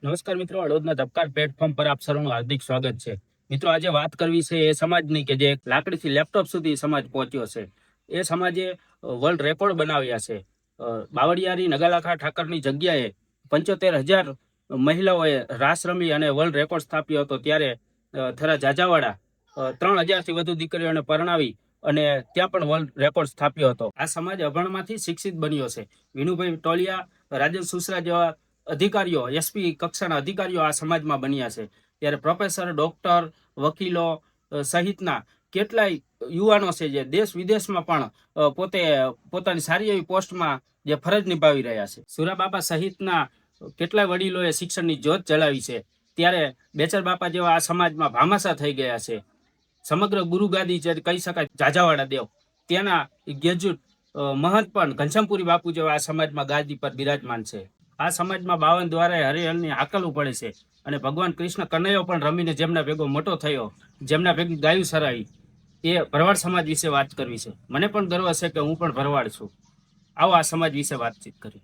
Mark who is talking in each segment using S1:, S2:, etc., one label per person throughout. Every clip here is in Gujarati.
S1: નમસ્કાર મિત્રો, હળવદના ધબકાર પ્લેટફોર્મ પર આપ સર્વનું હાર્દિક સ્વાગત છે. મિત્રો, આજે વાત કરવી છે એ સમાજની કે જે લાકડીથી લેપટોપ સુધી સમાજ પહોંચ્યો છે. એ સમાજે વર્લ્ડ રેકોર્ડ બનાવ્યા છે. બાવળિયારી નગાલાખા ઠાકરની જગ્યાએ 75,000 મહિલાઓએ રાસ રમી અને વર્લ્ડ રેકોર્ડ સ્થાપ્યો હતો. ત્યારે થરા જાજાવાડા 3,000થી વધુ દીકરીઓને પરણાવી અને ત્યાં પણ વર્લ્ડ રેકોર્ડ સ્થાપ્યો હતો. આ સમાજ અભણમાંથી શિક્ષિત બન્યો છે. વિનુભાઈ ટોલિયા, રાજન સુસરા જેવા અધિકારીઓ, એસપી કક્ષાના અધિકારીઓ આ સમાજમાં બન્યા છે. ત્યારે પ્રોફેસર, ડોક્ટર, વકીલો સહિતના કેટલાય યુવાનો છે જે દેશ વિદેશમાં પણ પોતાની સારી એવી પોસ્ટમાં જે ફરજ નિભાવી રહ્યા છે. સુરાબાપા સહિતના કેટલાય વડીલોએ શિક્ષણની જ્યોત જલાવી છે. ત્યારે બેચર બાપા જેવા આ સમાજમાં ભામાશા થઈ ગયા છે. સમગ્ર ગુરુગાદી જે કહી શકાય જાજાવાડા દેવ, ત્યાંના ગ્રેજ્યુએટ મહંત પણ ઘનશ્યામપુરી બાપુ જેવા આ સમાજમાં ગાદી પર બિરાજમાન છે. આ સમાજમાં 52 દ્વારા હરિહરની હાકલવું પડે છે. અને ભગવાન કૃષ્ણ કનૈયો પણ રમીને જેમના ભેગો મોટો થયો, જેમના ભેગી ગાયું સરાવી, એ ભરવાડ સમાજ વિશે વાત કરવી છે. મને પણ ગર્વ છે કે હું પણ ભરવાડ છું. આવો આ સમાજ વિશે વાતચીત કરી.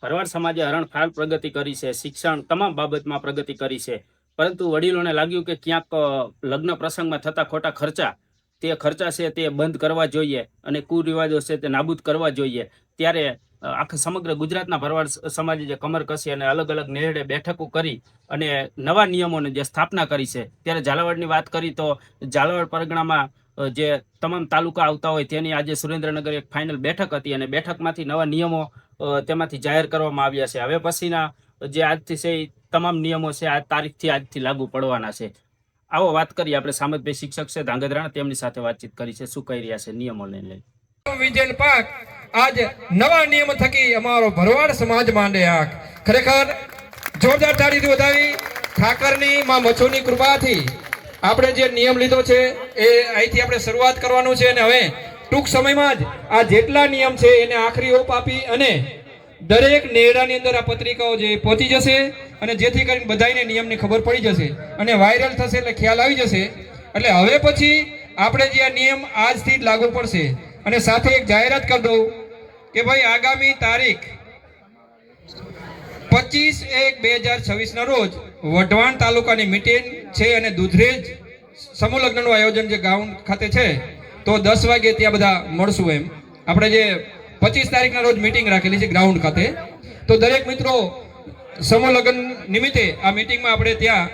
S1: ભરવાડ સમાજે હરણફાળ પ્રગતિ કરી છે. શિક્ષણ તમામ બાબતમાં પ્રગતિ કરી છે. પરંતુ વડીલોને લાગ્યું કે ક્યાંક લગ્ન પ્રસંગમાં થતા ખોટા ખર્ચા છે તે બંધ કરવા જોઈએ અને કુરિવાજો છે તે નાબૂદ કરવા જોઈએ. ત્યારે આખા સમગ્ર ગુજરાતના ભરવાડ સમાજે જે કમર કસી અને અલગ અલગ નેહડે બેઠકો કરી અને નવા નિયમોની જે સ્થાપના કરી છે. ત્યારે ઝાલાવાડની વાત કરી તો ઝાલાવાડ પરગણામાં જે તમામ તાલુકા આવતા હોય તેની આજે સુરેન્દ્રનગર એક ફાઇનલ બેઠક હતી અને બેઠકમાંથી નવા નિયમો તેમાંથી જાહેર કરવામાં આવ્યા છે. હવે પછીના જે આજથી છે તમામ નિયમો છે આ તારીખથી આજથી લાગુ પડવાના છે. આવો વાત કરીએ. આપણે સામતભાઈ શિક્ષક છે ધાંગધ્રા, તેમની સાથે વાતચીત કરી છે. શું કહી રહ્યા છે નિયમો લઈને?
S2: વિજયન પાક આજ નવા નિયમ થકી અમારો ભરવાડ સમાજ માંડે આંખ. ખરેખર જોરદાર તાળીથી વધાવી ઠાકરની માં મચ્છુની કૃપાથી આપણે જે નિયમ લીધો છે એ અહીંથી આપણે શરૂઆત કરવાનું છે. અને હવે ટૂંક સમયમાં જ આ જેટલા નિયમ છે એને આખરી ઓપ આપી અને દરેક નેડાની અંદર આ પત્રિકાઓ જે પહોંચી જશે અને જેથી કરીને બધાને નિયમની ખબર પડી જશે અને વાયરલ થશે એટલે ખ્યાલ આવી જશે. એટલે હવે પછી આપણે જે આ નિયમ આજથી જ લાગુ પડશે. અને સાથે એક જાહેરાત કરી દઉં કે ભાઈ આગામી તારીખ 25/1/2026 ના રોજ વઢવાણ તાલુકાની મીટિંગ છે અને દુધરેજ સમૂહ લગ્નનું આયોજન જે ગાઉન ખાતે છે તો 10 વાગે ત્યાં બધા મળશું. એમ આપણે જે 25 તારીખના રોજ મીટિંગ રાખેલી છે ગ્રાઉન્ડ ખાતે. તો દરેક મિત્રો સમૂહ લગ્ન નિમિત્તે આ મીટિંગમાં આપણે ત્યાં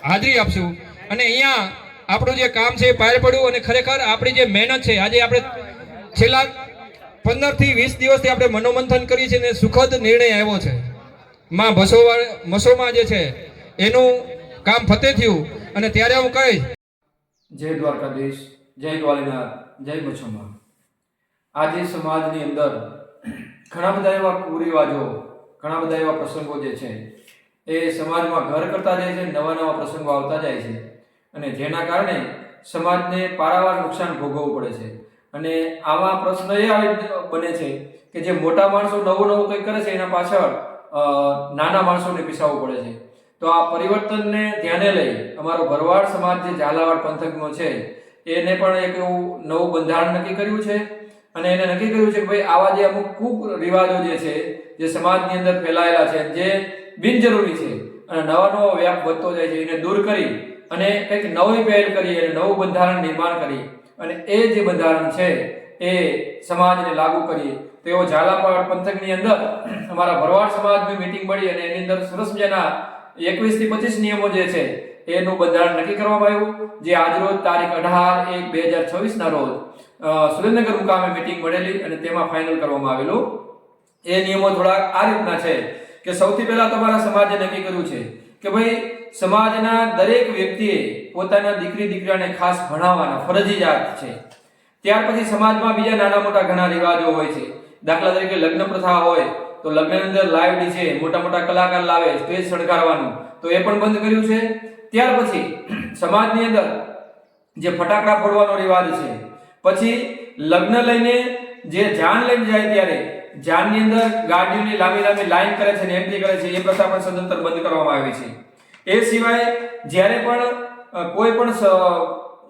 S2: હાજરી આપશું. અને અહીંયા આપણું જે કામ છે એ પાર પડ્યું અને ખરેખર આપણી જે મહેનત છે આજે આપણે છેલ્લા 15 થી 20 દિવસથી આપણે મનોમંથન કરી છે ને સુખદ નિર્ણય આવ્યો છે. માં મસોમાં જે છે એનું કામ ફતે થયું. અને ત્યારે હું કહીશ
S3: જય દ્વારકાધીશ, જય દ્વાલીનાથ, જય મચ્છુમાં. આજે સમાજની અંદર ઘણા બધા એવા કુરિવાજો, ઘણા બધા એવા પ્રસંગો જે છે એ સમાજમાં ઘર કરતા જાય છે, નવા નવા પ્રસંગો આવતા જાય છે અને જેના કારણે સમાજને પારાવાર નુકસાન ભોગવવું પડે છે. અને આવા પ્રશ્ન એ બને છે કે જે મોટા માણસો નવું કંઈક કરે છે એના પાછળ નાના માણસોને પીસાવવું પડે છે. તો આ પરિવર્તનને ધ્યાને લઈ અમારો ભરવાડ સમાજ જે ઝાલાવાડ પંથકનો છે એને પણ એક એવું નવું બંધારણ નક્કી કર્યું છે. અને એને નક્કી કર્યું છે કે ભાઈ આવા જે અમુક કુરિવાજો જે છે જે સમાજની અંદર ફેલાયેલા છે, જે બિનજરૂરી છે અને નવો વ્યાપ વધતો જાય છે, એને દૂર કરી અને કંઈક નવી પહેલ કરી અને નવું બંધારણ નિર્માણ કરી અને એ જે બંધારણ છે એ સમાજને લાગુ કરીએ. તો એવો ઝાલાવાડ પંથકની અંદર અમારા ભરવાડ સમાજની મીટિંગ મળી અને એની અંદર સરસ મજાના 21 થી 25 નિયમો જે છે એનું બંધારણ નક્કી કરવામાં આવ્યું. જે આજરોજ તારીખ 18/1/2026 ના રોજ સુરેન્દ્રનગર મુકામે મીટિંગ મળેલી અને તેમાં ફાઇનલ કરવામાં આવેલું. એ નિયમો થોડા આ રીતના છે કે સૌથી પહેલા તમારા સમાજે નક્કી કર્યું છે કે ભાઈ સમાજના દરેક વ્યક્તિએ પોતાના દીકરીઓને ખાસ ભણાવવાના ફરજિયાત છે. ત્યાર પછી સમાજમાં બીજા નાના મોટા ઘણા રિવાજો હોય છે. દાખલા તરીકે લગ્ન પ્રથા હોય તો લગ્નની અંદર લાઈવ ડીજે, મોટા મોટા કલાકાર લાવે, સ્ટેજ શણગારવાનું, તો એ પણ બંધ કર્યું છે. ત્યાર પછી સમાજની અંદર જે ફટાકડા ફોડવાનો રિવાજ છે, પછી લગ્ન લઈને જે જાન લઈને જાય ત્યારે જાનની અંદર ગાડીઓની લાંબી લાઈન કરે છે અને એન્ટ્રી કરે છે, એ પ્રથા પણ સદંતર બંધ કરવામાં આવી છે. એ સિવાય જ્યારે પણ કોઈ પણ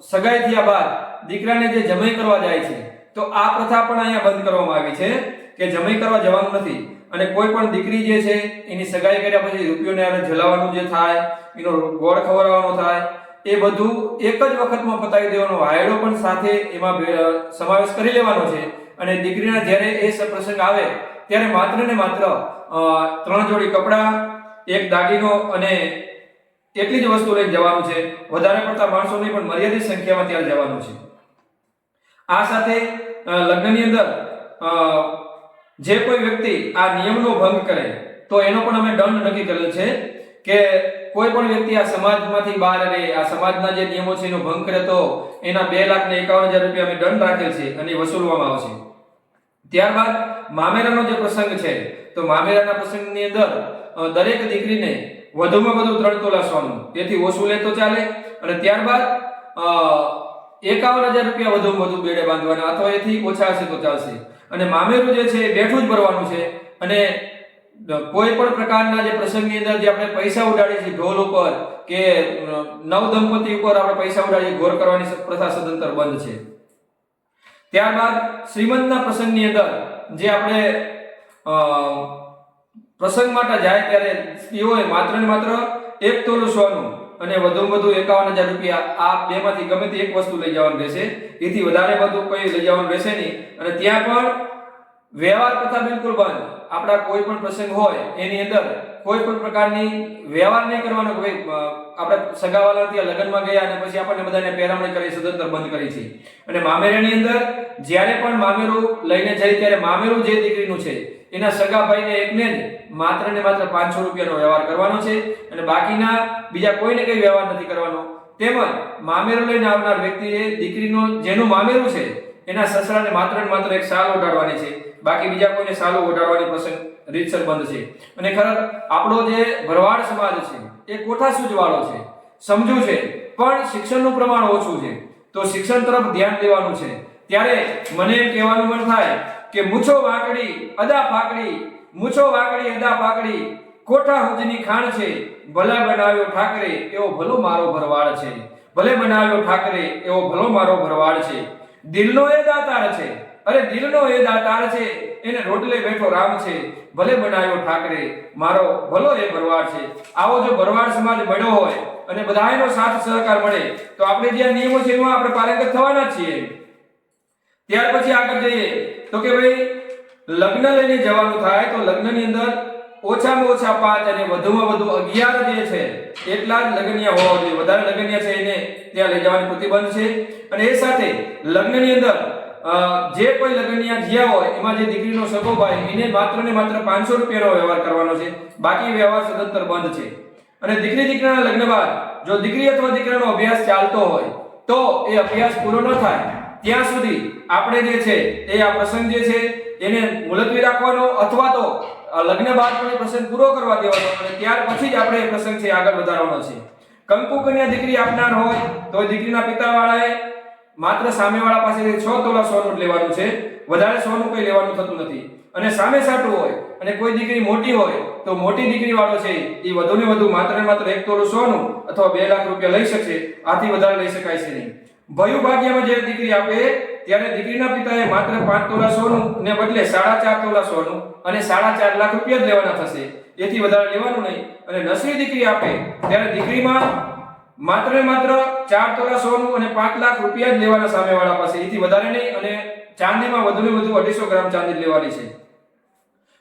S3: સગાઈ થયા બાદ દીકરાને જે જમાઈ કરવા જાય છે તો આ પ્રથા પણ અહીંયા બંધ કરવામાં આવી છે કે જમાઈ કરવા જવાનું નથી. અને કોઈ પણ દીકરી જે છે એની સગાઈ કર્યા પછી રૂપિયોને આરે જલાવવાનું જે થાય, એનો ગોળ ખવડાવવાનો થાય, એ બધું એક જ વખતમાં પતાવી દેવાનો. હાયડો પણ સાથે એમાં સમાવેશ કરી લેવાનો છે. અને દીકરીના જ્યારે એ પ્રસંગ આવે ત્યારે માત્ર ને માત્ર 3 જોડી કપડાં, એક દાગીનો અને એટલી જ વસ્તુ લઈને જવાનું છે. વધારે પડતા માણસો નહીં, પણ મર્યાદિત સંખ્યામાં ત્યાં જવાનું છે. આ સાથે લગ્નની અંદર જે કોઈ વ્યક્તિ આ નિયમનો ભંગ કરે તો એનો પણ અમે દંડ નક્કી કરેલ છે કે કોઈ પણ વ્યક્તિ આ સમાજમાંથી બહાર રહે, આ સમાજના જે નિયમો છે એનો ભંગ કરે તો એના 2,51,000 રૂપિયા અમે દંડ રાખેલ છે અને વસૂલવામાં આવશે. ત્યારબાદ મામેરાનો જે પ્રસંગ છે તો મામેરાના પ્રસંગની અંદર દરેક દીકરીને વધુમાં વધુ 3 તોલા સોનું, તેથી ઓછું લે તો ચાલે. અને ત્યારબાદ 51,000 રૂપિયા વધુમાં વધુ બેડે બાંધવાના, અથવા એથી ઓછા હશે તો ચાલશે. અને મામેરું જે છે બેઠું જ ભરવાનું છે. અને કોઈ પણ પ્રકારના જે પ્રસંગની અંદર જે આપણે પૈસા ઉડાડીએ છીએ ઢોલ ઉપર કે નવ દંપતી ઉપર આપણે પૈસા ઉડાડીએ, ઘોર કરવાની પ્રથા સદંતર બંધ છે. ત્યારબાદ શ્રીમંતના પ્રસંગની અંદર જે આપણે પ્રસંગ માટે જાય ત્યારે સ્ત્રીઓએ માત્ર ને માત્ર 1 તોલું સોનું અને વધુમાં વધુ 51,000 રૂપિયા, આ બેમાંથી ગમે તે એક વસ્તુ લઈ જવાનું રહેશે. એથી વધારે બધું કોઈ લઈ જવાનું રહેશે નહીં. અને ત્યાં પણ વ્યવહાર પ્રથા બિલકુલ બંધ. આપણા કોઈ પણ પ્રસંગ હોય એની અંદર કોઈ પણ પ્રકારની વ્યવહાર નહીં કરવાનો. કે આપણે સગાવાલા ત્યાં લગ્નમાં ગયા અને પછી આપણને બધાને પહેરામણી કરી સદંતર બંધ કરી છે. અને મામેરાની અંદર જ્યારે પણ મામેરું લઈને જાય ત્યારે મામેરું જે દીકરીનું છે એના સગા ભાઈને એકને જ માત્ર ને માત્ર 500 રૂપિયાનો વ્યવહાર કરવાનો છે. અને બાકીના બીજા કોઈને કઈ વ્યવહાર નથી કરવાનો. તેમજ મામેરું લઈને આવનાર વ્યક્તિએ દીકરીનો જેનું મામેરું છે એના સસરાને માત્ર ને માત્ર એક સાલ ઓઢાડવાની છે. બાકી બીજા કોઈને સાલો ઓઢાડવાની પ્રસંગ રીતસર બંધ છે. અને ખરેખર આપણો જે ભરવાડ સમાજ છે એ કોઠા સૂઝવાળો છે, સમજુ છે, પણ શિક્ષણનું પ્રમાણ ઓછું છે. તો શિક્ષણ તરફ ધ્યાન દેવાનું છે. ત્યારે મને એમ કહેવાનું મન થાય કે મૂછો વાકડી અદા ફાકડી, મૂછો વાકડી અદા ફાકડી, કોઠા હુજની ખાણ છે, ભલા બનાવ્યો ઠાકરે એવો ભલો મારો ભરવાડ છે. ભલે બનાવ્યો ઠાકરે એવો ભલો મારો ભરવાડ છે. દિલનો એ દાતાર છે, અરે દિલનો એ દાતાર છે, એને રોટલે બેઠો રામ છે. ભલે બનાવ્યો ઠાકરે મારો ભલો એ ભરવાડ છે. આવો જો ભરવાડ સમાજ મળ્યો હોય અને બધાનો સાથ સહકાર મળે તો આપણે જે નિયમો છે એમાં આપણે પારંગત થવાના જ છીએ. ત્યાર પછી આગળ જઈએ તો કે ભાઈ લગ્ન લઈને જવાનું થાય તો લગ્નની અંદર ઓછામાં ઓછા 5 અને વધુમાં વધુ 11 જે છે એટલા જ લગ્નિયા હોવા જોઈએ. વધારે લગ્નિયા છે એને ત્યાં લઈ જવાની પ્રતિબંધ છે. અને એ સાથે લગ્નની અંદર જે કોઈ લગ્નિયા જ્યાં હોય એમાં જે દીકરીનો સગો ભાઈ એને માત્ર ને માત્ર 500 રૂપિયાનો વ્યવહાર કરવાનો છે. બાકી વ્યવહાર સદંતર બંધ છે. અને દીકરીના લગ્ન બાદ જો દીકરી અથવા દીકરાનો અભ્યાસ ચાલતો હોય તો એ અભ્યાસ પૂરો ન થાય ત્યાં સુધી આપણે જે છે એ આ પ્રસંગ જે છે એને મુલતવી રાખવાનો, અથવા તો લગ્ન બાદ પણ પ્રસંગ પૂરો કરવા દેવાનો. અને ત્યાર પછી જ આપણે એ પ્રસંગ છે આગળ વધારવાનો છે. કંકુ કન્યા દીકરી આપનાર હોય તો દીકરીના પિતાવાળાએ માત્ર સામેવાળા પાસેથી 6 તોલા સોનું લેવાનું છે. વધારે સોનું કંઈ લેવાનું થતું નથી. અને સામે સાટું હોય અને કોઈ દીકરી મોટી હોય તો મોટી દીકરી વાળો છે એ વધુને વધુ માત્ર ને માત્ર 1 તોલું સોનું અથવા 2 લાખ રૂપિયા લઈ શકશે. આથી વધારે લઈ શકાય છે નહીં. ભયુ ભાગ્યમાં જે દીકરી આપે ત્યારે દીકરીના પિતાએ માત્ર 5 તોલા સોનું ને બદલે 4.5 તોલા સોનું અને 4.5 લાખ રૂપિયા જ લેવાના થશે. એથી વધારે લેવાનું નહીં. અને નસરી દીકરી આપે ત્યારે દીકરીમાં માત્ર ને માત્ર 4 તોલા સોનું અને 5 લાખ રૂપિયા જ લેવાના સામેવાળા પાસે, એથી વધારે નહીં. અને ચાંદીમાં વધુને વધુ 250 ગ્રામ ચાંદી લેવાની છે.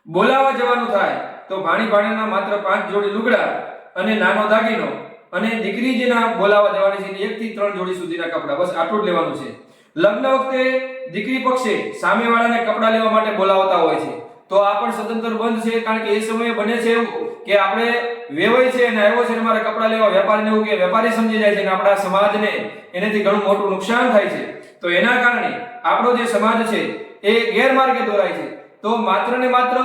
S3: બોલાવા જવાનું થાય તો ભાણી ભાણીના માત્ર 5 જોડી લુગડા અને નાનો દાગીનો, અને દીકરી જેના બોલાવા જવાની છે 1 થી 3 જોડી સુધીના કપડા, બસ આટલું જ લેવાનું છે. લગ્ન વખતે દીકરી પક્ષે સામેવાળાને કપડા લેવા માટે બોલાવતા હોય છે તો આ પણ સદંતર બંધ છે. કારણ કે એ સમયે બને છે એવું કે આપણે વેવાય છે અને આવ્યો છે ને મારે કપડા લેવા, વેપારીને એવું કે વેપારી સમજી જાય છે અને આપણા સમાજને એનાથી ઘણું મોટું નુકસાન થાય છે. તો એના કારણે આપણો જે સમાજ છે એ ગેરમાર્ગે દોરાય છે. તો માત્ર ને માત્ર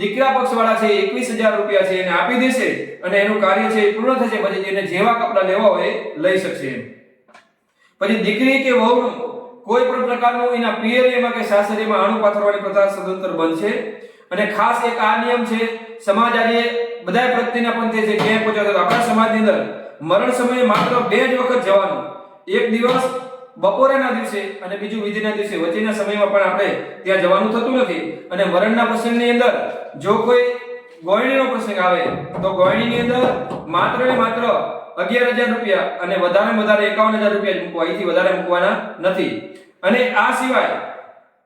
S3: દીકરા પક્ષવાળા છે 21,000 રૂપિયા છે એને આપી દેશે અને એનું કાર્ય છે એ પૂર્ણ થશે. પછી એને જેવા કપડા લેવા હોય લઈ શકશે. પછી દીકરી કે વહુનું કોઈ પણ પ્રકારનું એના પિયરિયામાં કે સાસરિયામાં આણું પાથરવાની પ્રથા સદંતર બંધ છે. અને ખાસ એક આ નિયમ છે, સમાજ આજે બધાય પ્રગતિના પંથે છે. ક્યાંય પહોંચ્યો તો આપણા સમાજની અંદર મરણ સમયે માત્ર 2 જ વખત જવાનું. એક દિવસ બપોરના દિવસે અને બીજું વિધિના દિવસે વચ્ચેના સમયમાં પણ આપણે ત્યાં જવાનું થતું નથી. અને મરણના પ્રસંગની અંદર જો કોઈ ગોયણીનો પ્રસંગ આવે તો ગોયણીની અંદર માત્ર ને માત્ર 11,000 રૂપિયા અને વધારે 51,000 રૂપિયા જ મૂકવા, અહીંથી વધારે મૂકવાના નથી. અને આ સિવાય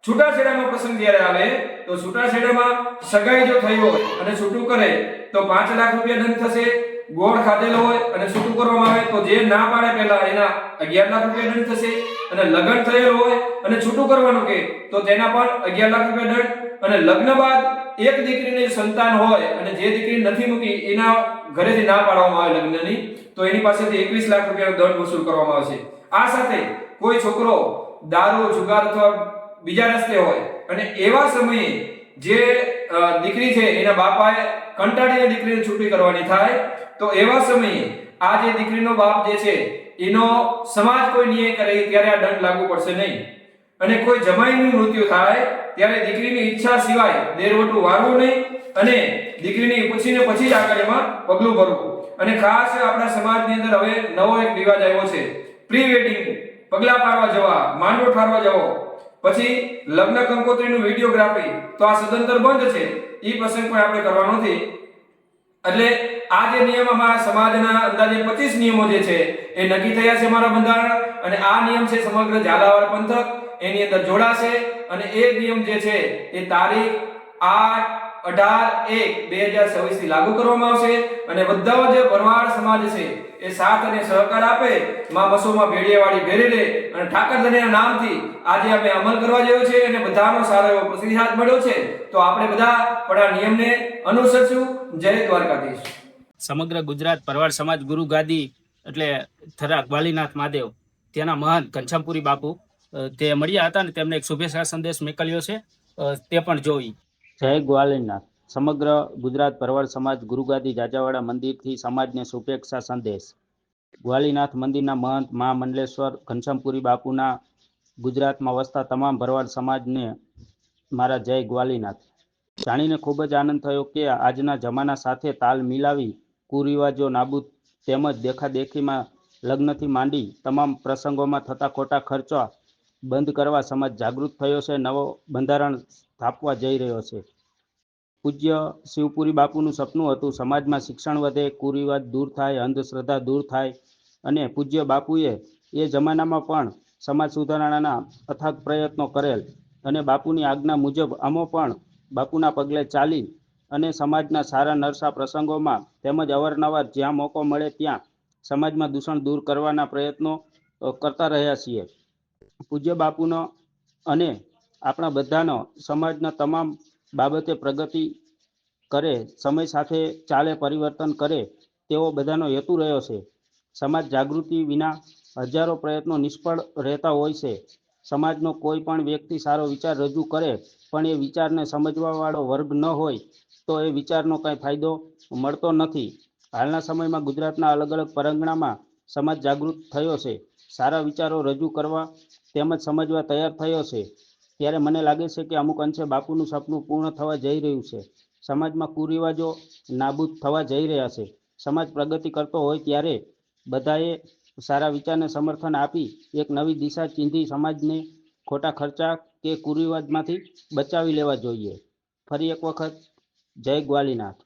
S3: છૂટાછેડાનો પ્રસંગ જ્યારે આવે તો છૂટાછેડામાં સગાઈ જો થઈ હોય અને છૂટું કરે તો 5 લાખ રૂપિયા દંડ થશે. ગોળ ખાધેલો હોય અને છૂટું કરવામાં આવે તો જે ના પાડે પહેલા એના 11 લાખ રૂપિયા દંડ થશે. અને લગ્ન થયેલો હોય અને છૂટું કરવાનું કે તો તેના પણ 11 લાખ રૂપિયા દંડ. અને લગ્ન બાદ એક દીકરીને સંતાન હોય અને જે દીકરી નથી મૂકી એના ઘરેથી ના પાડવામાં આવે લગ્નની તો એની પાસેથી 21 લાખ રૂપિયાનો દંડ વસૂલ કરવામાં આવશે. આ સાથે કોઈ છોકરો દારૂ, જુગાર અથવા બીજા રસ્તે હોય અને એવા સમયે જે દીકરી છે એના બાપાએ કંટાળીને દીકરીને છૂટી કરવાની થાય તો એવા સમયે આ જે દીકરીનો બાપ જે છે એનો સમાજ કોઈ ન્યાય કરે ત્યારે આ દંડ લાગુ પડશે નહીં. અને કોઈ જમાઈનું મૃત્યુ થાય ત્યારે દીકરીની ઈચ્છા સિવાય દેરવટું વારવું નહીં અને દીકરીની પૂછીને પછી જ આગળ એમાં પગલું ભરવું. અને ખાસ આપણા સમાજની અંદર હવે નવો એક રિવાજ આવ્યો છે, પ્રી વેડિંગ, પગલા પાડવા જવા, માંડવો ઠારવા જવો, પછી લગ્ન કંકોત્રીનું વિડીયોગ્રાફી. તો આ સદંતર બંધ છે, એ પ્રસંગ પણ આપણે કરવાનો નથી. એટલે આ જે નિયમ અમારા સમાજના અંદાજે 25 નિયમો જે છે એ નક્કી થયા છે મારા બંધારણ. અને આ નિયમ છે સમગ્ર ઝાલાવાડ પંથક એની અંદર જોડાશે. અને એ નિયમ જે છે એ તારીખ 8/18/1/2026 થી લાગુ કરવામાં આવશે. અને બધા જે ભરવાડ સમાજ છે એ સાથ અને સહકાર આપે, માં બસોમાં ભેડિયાવાળી ભેરેલે અને ઠાકર ધણીના નામથી આજે અમે અમલ કરવા જેવો છે અને બધાનો સારો એવો પ્રતિસાદ મળ્યો છે. તો આપણે બધા પણ આ નિયમને અનુસરશું. જય દ્વારકાધીશ.
S1: સમગ્ર ગુજરાત ભરવાડ સમાજ ગુરુ ગાદી એટલે થરા ગ્વાલીનાથ મહાદેવ ત્યાંના મહંત ઘનશ્યામપુરી બાપુ તે મળ્યા હતા અને તેમને એક શુભેચ્છા સંદેશ મોકલ્યો છે, તે પણ જોઈ. જય ગ્વાલીનાથ. સમગ્ર ગુજરાત ભરવાડ સમાજ ગુરુગાદી જાજાવાડા મંદિરથી સમાજને શુભેચ્છા સંદેશ. ગ્વાલીનાથ મંદિરના મહંત મહા મંડલેશ્વર ઘનશ્યામપુરી બાપુના ગુજરાતમાં વસતા તમામ ભરવાડ સમાજને મારા જય ગ્વાલીનાથ. જાણીને ખૂબ જ આનંદ થયો કે આજના જમાના સાથે તાલ મિલાવી કુરિવાજો નાબૂદ તેમજ દેખાદેખીમાં લગ્નથી માંડી તમામ પ્રસંગોમાં થતા ખોટા ખર્ચા બંધ કરવા સમાજ જાગૃત થયો છે, નવો બંધારણ સ્થાપવા જઈ રહ્યો છે. પૂજ્ય શિવપુરી બાપુનું સપનું હતું સમાજમાં શિક્ષણ વધે, કુરિવાજ દૂર થાય, અંધશ્રદ્ધા દૂર થાય. અને પૂજ્ય બાપુએ એ જમાનામાં પણ સમાજ સુધારણાના અથાગ પ્રયત્નો કરેલ અને બાપુની આજ્ઞા મુજબ અમો પણ બાપુના પગલે ચાલી અને સમાજના સારા નરસા પ્રસંગોમાં તેમજ અવારનવાર જ્યાં મોકો મળે ત્યાં સમાજમાં દૂષણ દૂર કરવાના પ્રયત્નો કરતા રહ્યા છીએ. પૂજ્ય બાપુનો અને આપણા બધાનો સમાજના તમામ બાબતે પ્રગતિ કરે, સમય સાથે ચાલે, પરિવર્તન કરે તેવો બધાનો હેતુ રહ્યો છે. સમાજ જાગૃતિ વિના હજારો પ્રયત્નો નિષ્ફળ રહેતા હોય છે. સમાજનો કોઈ પણ વ્યક્તિ સારો વિચાર રજૂ કરે પણ એ વિચારને સમજવાવાળો વર્ગ ન હોય તો એ વિચારનો કાંઈ ફાયદો મળતો નથી. હાલના સમયમાં ગુજરાતના અલગ અલગ પરંગણામાં સમાજ જાગૃત થયો છે, સારા વિચારો રજૂ કરવા તેમજ સમજવા તૈયાર થયો છે. ત્યારે મને લાગે છે કે અમુક અંશે બાપુનું સપનું પૂર્ણ થવા જઈ રહ્યું છે. સમાજમાં કુરિવાજો નાબૂદ થવા જઈ રહ્યા છે. સમાજ પ્રગતિ કરતો હોય ત્યારે બધાએ સારા વિચારને સમર્થન આપી એક નવી દિશા ચીંધી સમાજને ખોટા ખર્ચા કે કુરિવાજમાંથી બચાવી લેવા જોઈએ. ફરી એક વખત જય ગ્વાલીનાથ.